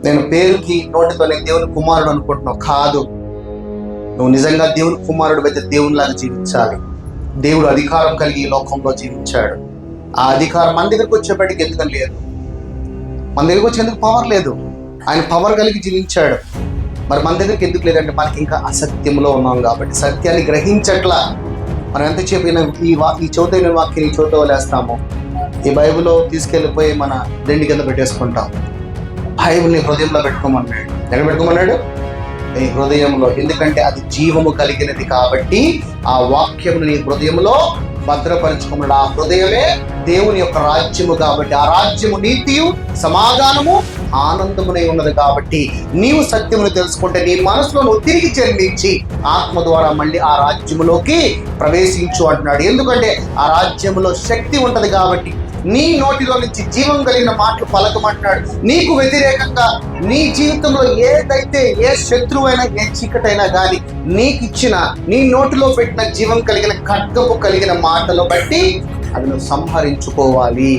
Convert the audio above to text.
నేను పేరుకి నోటితోనే దేవుని కుమారుడు అనుకుంటున్నావు. కాదు, నువ్వు నిజంగా దేవుని కుమారుడు అయితే దేవునిలాగా జీవించాలి. దేవుడు అధికారం కలిగి ఈ లోకంలో జీవించాడు. ఆ అధికారం మన దగ్గరకు వచ్చేప్పటికి ఎందుకని లేదు? మన దగ్గరకు వచ్చేందుకు పవర్ లేదు. ఆయన పవర్ కలిగి జీవించాడు. మరి మన దగ్గరికి ఎందుకు లేదంటే మనకి ఇంకా అసత్యంలో ఉన్నాం కాబట్టి, సత్యాన్ని గ్రహించట్లా. మనం ఎంత చెప్పిన ఈ చౌతైన వాక్యం ఈ చోట వదిలేస్తాము. ఈ బైబిల్లో తీసుకెళ్ళిపోయి మన దిండి కింద పెట్టేసుకుంటాం. బైబిల్ని హృదయంలో పెట్టుకోమన్నాడు. ఎక్కడ పెట్టుకోమన్నాడు? నీ హృదయంలో. ఎందుకంటే అది జీవము కలిగినది కాబట్టి ఆ వాక్యమును నీ హృదయంలో భద్రపరుచుకున్నాడు. ఆ హృదయమే దేవుని యొక్క రాజ్యము కాబట్టి, ఆ రాజ్యము నీతియు సమాధానము ఆనందమునై ఉన్నది కాబట్టి, నీవు సత్యమును తెలుసుకుంటే నీ మనసులో నువ్వు తిరిగి జన్మించి ఆత్మ ద్వారా మళ్ళీ ఆ రాజ్యములోకి ప్రవేశించు అంటున్నాడు. ఎందుకంటే ఆ రాజ్యములో శక్తి ఉంటది కాబట్టి నీ నోటిలో నుంచి జీవం కలిగిన మాటలు పలకమంటున్నాడు. నీకు వ్యతిరేకంగా నీ జీవితంలో ఏదైతే ఏ శత్రువైనా ఏ చీకటైనా కానీ నీకు ఇచ్చిన నీ నోటిలో పెట్టిన జీవం కలిగిన ఖడ్గపు కలిగిన మాటలు బట్టి అది నువ్వు సంహరించుకోవాలి.